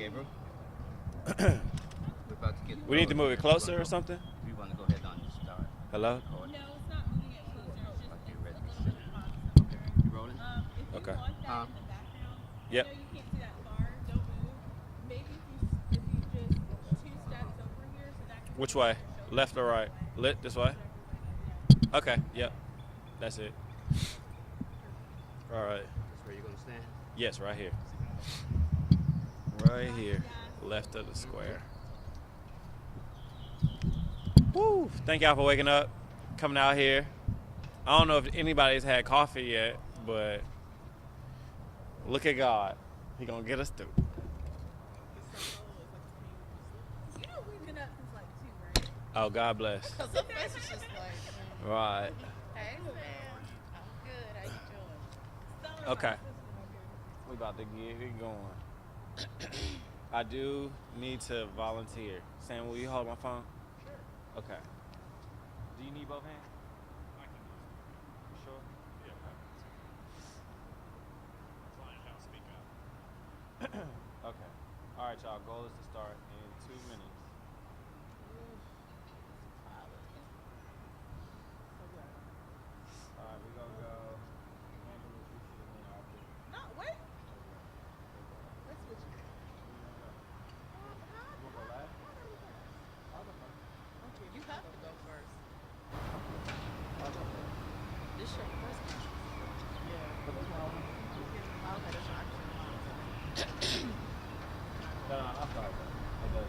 Gabriel. We're about to get. We need to move it closer or something? We want to go ahead and start. Hello? No, it's not moving it closer. It's just Okay, ready. a little bit hot. Okay, you rolling? If you Okay. want that in the background, Yep. I know you can't see that far. Don't move. Maybe if you just 2 steps over here, so that can. Which way? Left or right? Lit this way? Okay, yep. That's it. All right. That's where you're gonna stand. Yes, right here. Right here. Left of the square. Woo! Thank y'all for waking up, coming out here. I don't know if anybody's had coffee yet, but look at God. He gonna get us through. You know we've been up since like 2, right? Oh, God bless. Because her face is just like, Right. hey, Sam. I'm good. How you doing? Okay. We about to get it going. I do need to volunteer. Sam, will you hold my phone? Sure. Okay. Do you need both hands? I can use them. You sure? Yeah. Okay. Okay. All right, y'all. Goal is to start in 2 minutes. All right, we're gonna go. No, wait. Let's switch it. Okay, you have to go first. This your first one? Yeah. Okay, that's your action. No, I'll start. Okay.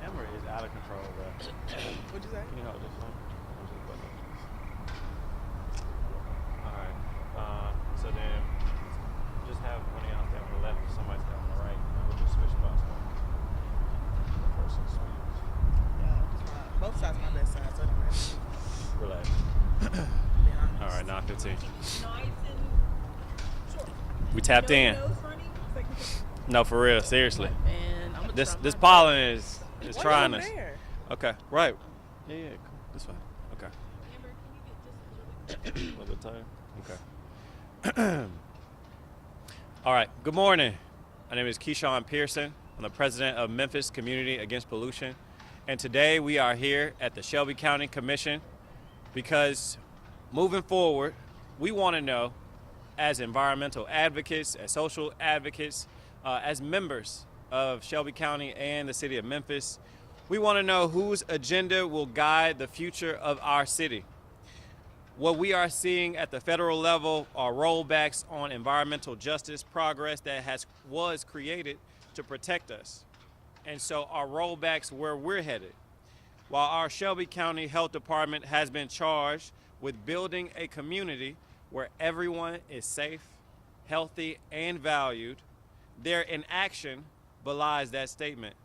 Camera is out of control, bro. What'd you say? Can you hold this one? Alright. So then just have one of y'all stay on the left, somebody stay on the right, and we'll just switch spots. The person swings. Yeah, both sides my best side, so it don't matter. Relax. Being honest. Alright, 9:15. Nice and short. We tapped in. Nose running. It's like, No, for real, seriously. And I'm This pollen is trying us. Okay, right. Yeah, cool. This way. Okay. Amber, can you get just a little bit? A little bit tired? Okay. All right. Good morning. My name is Keyshawn Pearson. I'm the president of Memphis Community Against Pollution. And today we are here at the Shelby County Commission because moving forward, we want to know, as environmental advocates, as social advocates, as members of Shelby County and the city of Memphis, we want to know whose agenda will guide the future of our city. What we are seeing at the federal level are rollbacks on environmental justice progress that was created to protect us. And so our rollbacks where we're headed. While our Shelby County Health Department has been charged with building a community where everyone is safe, healthy, and valued, their inaction belies that statement.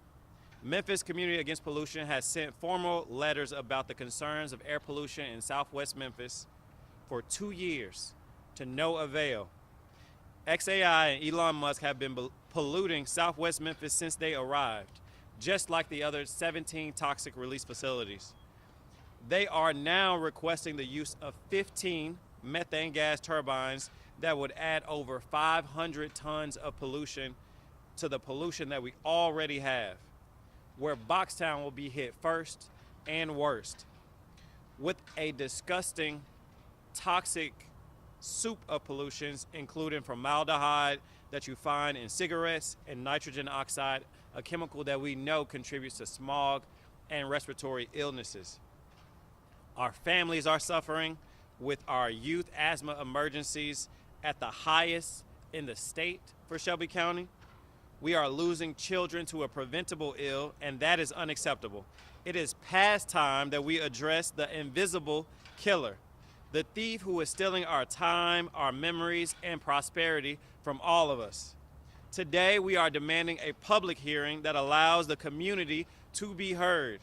Memphis Community Against Pollution has sent formal letters about the concerns of air pollution in Southwest Memphis for 2 years to no avail. xAI and Elon Musk have been polluting Southwest Memphis since they arrived, just like the other 17 toxic release facilities. They are now requesting the use of 15 methane gas turbines that would add over 500 tons of pollution to the pollution that we already have, where Boxtown will be hit first and worst, with a disgusting, toxic soup of pollutions, including formaldehyde that you find in cigarettes and nitrogen oxide a chemical that we know contributes to smog and respiratory illnesses. Our families are suffering with our youth asthma emergencies at the highest in the state for Shelby County. We are losing children to a preventable ill, and that is unacceptable. It is past time that we address the invisible killer, the thief who is stealing our time, our memories, and prosperity from all of us. Today, we are demanding a public hearing that allows the community to be heard,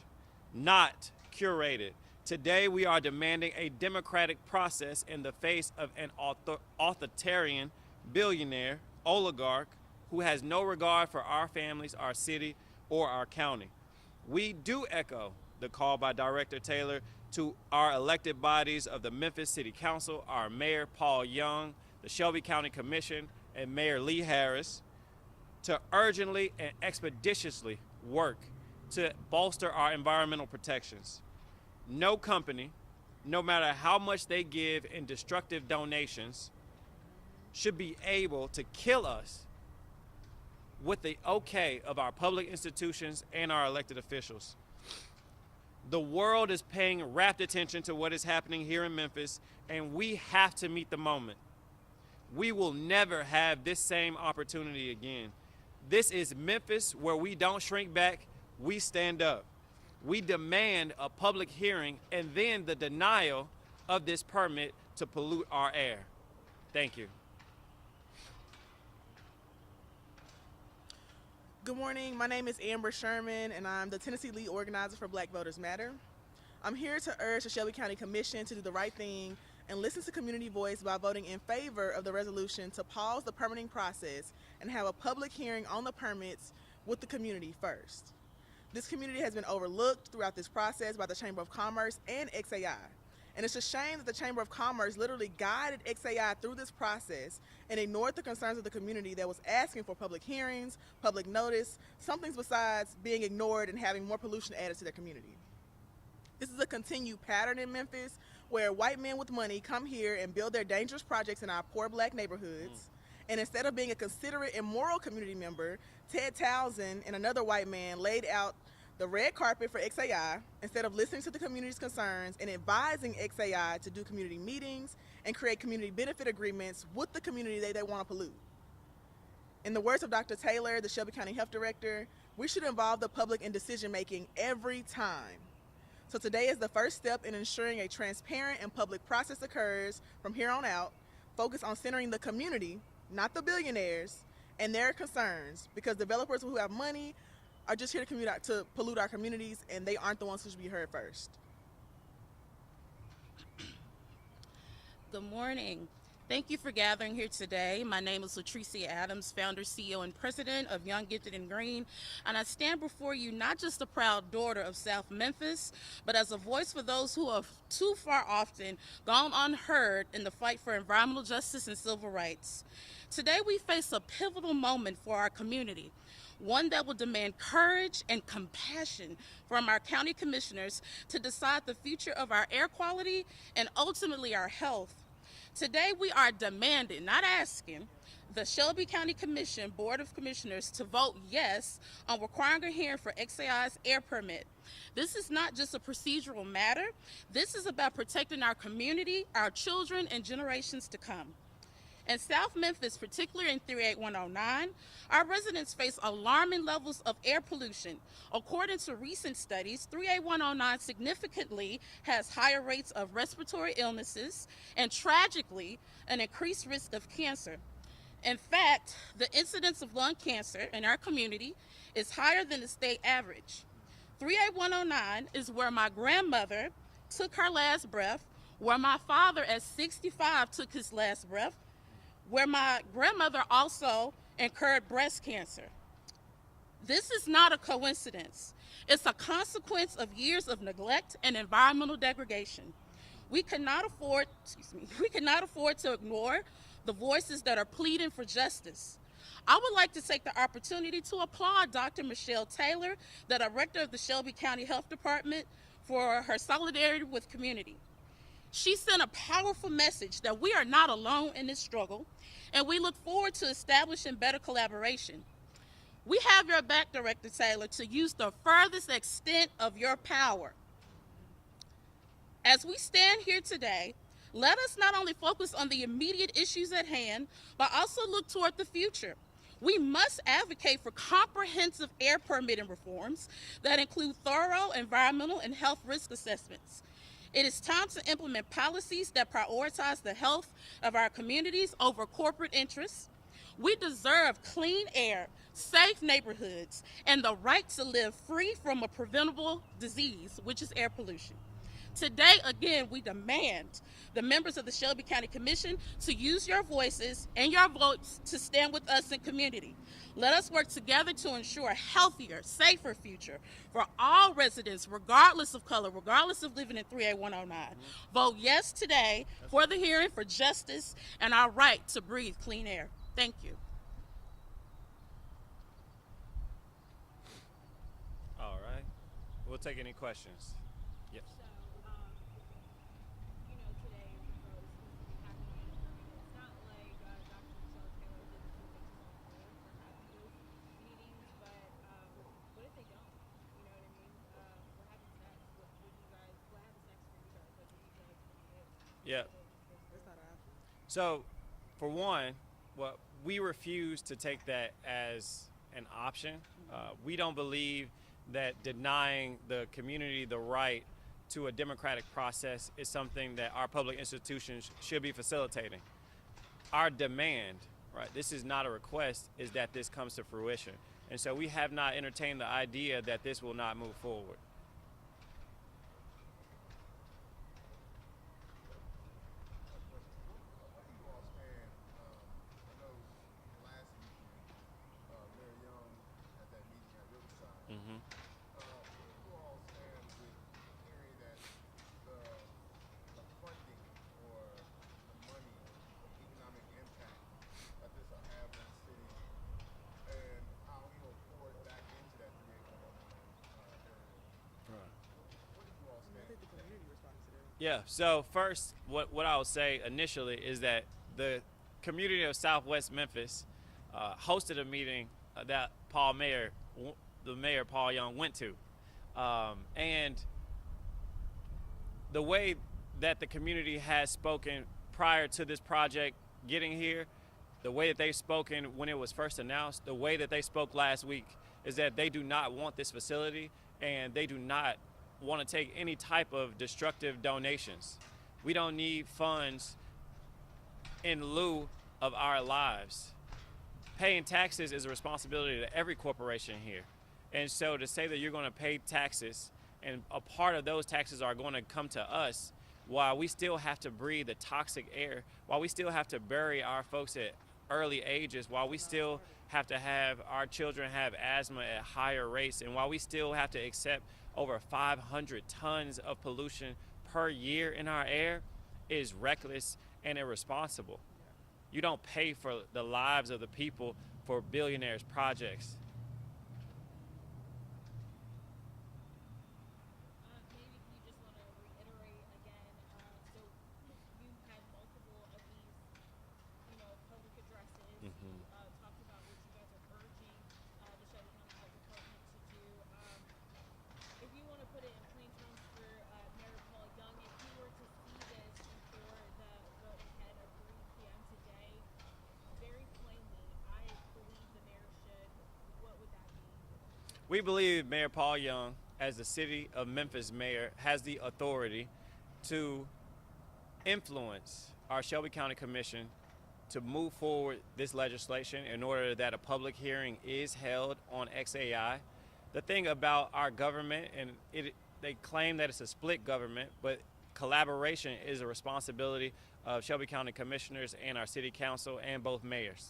not curated. Today, we are demanding a democratic process in the face of an authoritarian billionaire oligarch who has no regard for our families, our city, or our county. We do echo the call by Director Taylor to our elected bodies of the Memphis City Council, our Mayor Paul Young, the Shelby County Commission, and Mayor Lee Harris to urgently and expeditiously work to bolster our environmental protections. No company, no matter how much they give in destructive donations, should be able to kill us with the okay of our public institutions and our elected officials. The world is paying rapt attention to what is happening here in Memphis, and we have to meet the moment. We will never have this same opportunity again. This is Memphis, where we don't shrink back, we stand up. We demand a public hearing and then the denial of this permit to pollute our air. Thank you. Good morning, my name is Amber Sherman and I'm the Tennessee Lead Organizer for Black Voters Matter. I'm here to urge the Shelby County Commission to do the right thing and listen to community voice by voting in favor of the resolution to pause the permitting process and have a public hearing on the permits with the community first. This community has been overlooked throughout this process by the Chamber of Commerce and xAI. And it's a shame that the Chamber of Commerce literally guided xAI through this process and ignored the concerns of the community that was asking for public hearings, public notice, something besides being ignored and having more pollution added to their community. This is a continued pattern in Memphis where white men with money come here and build their dangerous projects in our poor black neighborhoods. And instead of being a considerate and moral community member, Ted Townsend and another white man laid out the red carpet for xAI instead of listening to the community's concerns and advising xAI to do community meetings and create community benefit agreements with the community they want to pollute. In the words of Dr. Taylor, the Shelby County Health Director, we should involve the public in decision making every time. So today is the first step in ensuring a transparent and public process occurs from here on out, focused on centering the community, not the billionaires, and their concerns, because developers who have money are just here to pollute our communities, and they aren't the ones who should be heard first. Good morning. Thank you for gathering here today. My name is Latricia Adams, founder, CEO, and president of Young, Gifted, and Green, and I stand before you not just a proud daughter of South Memphis, but as a voice for those who have too far often gone unheard in the fight for environmental justice and civil rights. Today we face a pivotal moment for our community, one that will demand courage and compassion from our county commissioners to decide the future of our air quality and ultimately our health. Today we are demanding, not asking, the Shelby County Commission Board of Commissioners to vote yes on requiring a hearing for xAI's air permit. This is not just a procedural matter. This is about protecting our community, our children, and generations to come. In South Memphis, particularly in 38109, our residents face alarming levels of air pollution. According to recent studies, 38109 significantly has higher rates of respiratory illnesses and, tragically, an increased risk of cancer. In fact, the incidence of lung cancer in our community is higher than the state average. 38109 is where my grandmother took her last breath, where my father at 65 took his last breath, where my grandmother also incurred breast cancer. This is not a coincidence. It's a consequence of years of neglect and environmental degradation. We cannot afford to ignore the voices that are pleading for justice. I would like to take the opportunity to applaud Dr. Michelle Taylor, the director of the Shelby County Health Department, for her solidarity with community. She sent a powerful message that we are not alone in this struggle, and we look forward to establishing better collaboration. We have your back, Director Taylor, to use the furthest extent of your power. As we stand here today, let us not only focus on the immediate issues at hand, but also look toward the future. We must advocate for comprehensive air permitting reforms that include thorough environmental and health risk assessments. It is time to implement policies that prioritize the health of our communities over corporate interests. We deserve clean air, safe neighborhoods, and the right to live free from a preventable disease, which is air pollution. Today, again, we demand the members of the Shelby County Commission to use your voices and your votes to stand with us in community. Let us work together to ensure a healthier, safer future for all residents, regardless of color, regardless of living in 38109. Vote yes today for the hearing for justice and our right to breathe clean air. Thank you. All right. We'll take any questions. Yes. So, you know, today the vote is supposed to be happening in Germany. It's not like Dr. Michelle Taylor didn't think it was on board for having those meetings, but what if they don't? You know what I mean? What happens next? What happens next for you guys? Like, what do you guys want to do? Yeah. It's not an option. So, for one, we refuse to take that as an option. We don't believe that denying the community the right to a democratic process is something that our public institutions should be facilitating. Our demand, right, this is not a request, is that this comes to fruition. And so we have not entertained the idea that this will not move forward. Mm-hmm. Yeah, so first, what I would say initially is that the community of Southwest Memphis hosted a meeting that the mayor Paul Young went to. And the way that the community has spoken prior to this project getting here, the way that they've spoken when it was first announced, the way that they spoke last week is that they do not want this facility and they do not want to take any type of destructive donations. We don't need funds in lieu of our lives. Paying taxes is a responsibility to every corporation here. And so to say that you're going to pay taxes and a part of those taxes are going to come to us while we still have to breathe the toxic air, while we still have to bury our folks at early ages, while we still have to have our children have asthma at higher rates, and while we still have to accept over 500 tons of pollution per year in our air, is reckless and irresponsible. You don't pay for the lives of the people for billionaires' projects. Maybe you just want to reiterate again. So you had multiple of these, public addresses. Mm-hmm. You talked about what you guys are urging the Shelby County Health Department to do. If you want to put it in plain terms for Mayor Paul Young, if he were to see this before the vote ahead of 3 p.m. today, very plainly, I believe the mayor should. What would that be? We believe Mayor Paul Young, as the city of Memphis mayor, has the authority to influence our Shelby County Commission to move forward this legislation in order that a public hearing is held on xAI. The thing about our government, and they claim that it's a split government, but collaboration is a responsibility of Shelby County commissioners and our city council and both mayors.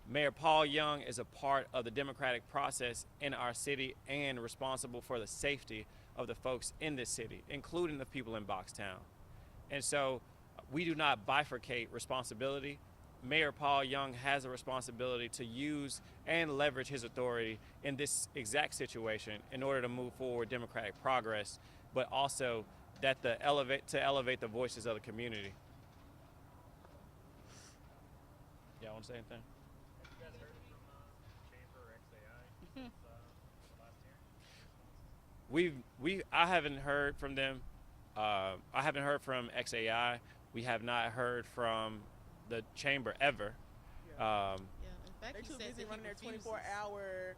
Mayor Paul Young is a part of the democratic process in our city and responsible for the safety of the folks in this city, including the people in Boxtown. And so we do not bifurcate responsibility. Mayor Paul Young has a responsibility to use and leverage his authority in this exact situation in order to move forward democratic progress, but also that to elevate the voices of the community. Yeah, I want to say anything? Have you guys heard from Chamber or xAI I haven't heard from them. I haven't heard from xAI. We have not heard from the chamber ever. Yeah, in fact, They're he too said busy that running their he refuses. 24-hour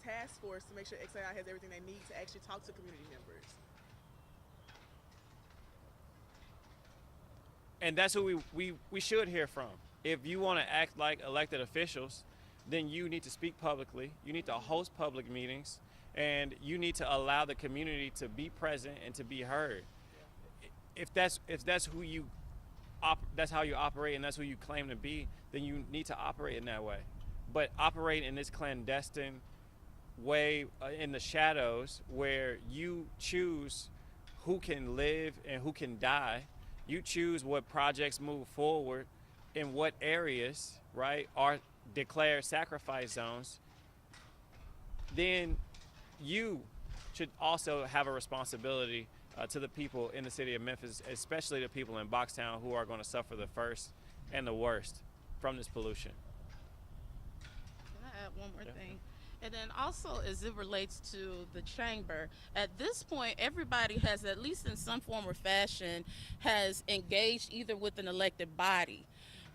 task force to make sure xAI has everything they need to actually talk to community members. And that's who we should hear from. If you want to act like elected officials, then you need to speak publicly. You need to host public meetings, and you need to allow the community to be present and to be heard. If that's who you that's how you operate and that's who you claim to be, then you need to operate in that way. But operate in this clandestine way in the shadows where you choose who can live and who can die. You choose what projects move forward in what areas, right, are declared sacrifice zones. Then you should also have a responsibility to the people in the city of Memphis, especially the people in Boxtown who are going to suffer the first and the worst from this pollution. Can I add one more Yeah. thing? And then also, as it relates to the chamber, at this point, everybody has, at least in some form or fashion, has engaged either with an elected body.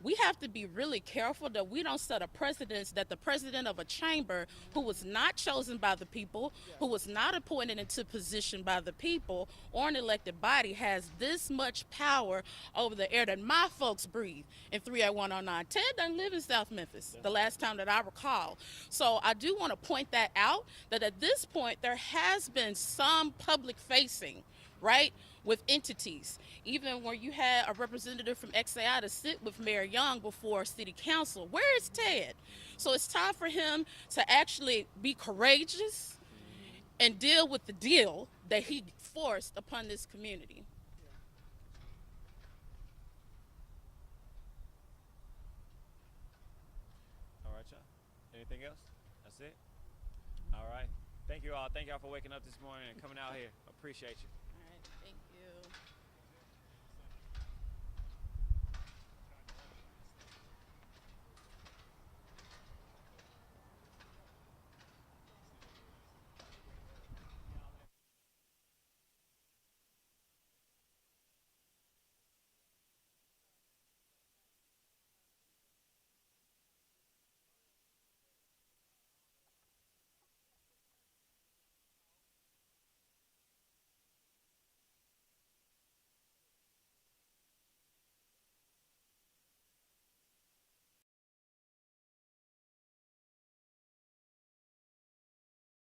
We have to be really careful that we don't set a precedence that the president of a chamber who was not chosen by the people, who was not appointed into position by the people or an elected body, has this much power over the air that my folks breathe in 38109. Ted doesn't live in South Memphis, the last time that I recall. So I do want to point that out, that at this point there has been some public facing, right, with entities. Even where you had a representative from xAI to sit with Mayor Young before City Council. Where is Ted? So it's time for him to actually be courageous and deal with the deal that he forced upon this community. All right, y'all. Anything else? That's it? All right. Thank you all. Thank y'all for waking up this morning and coming out here. Appreciate you.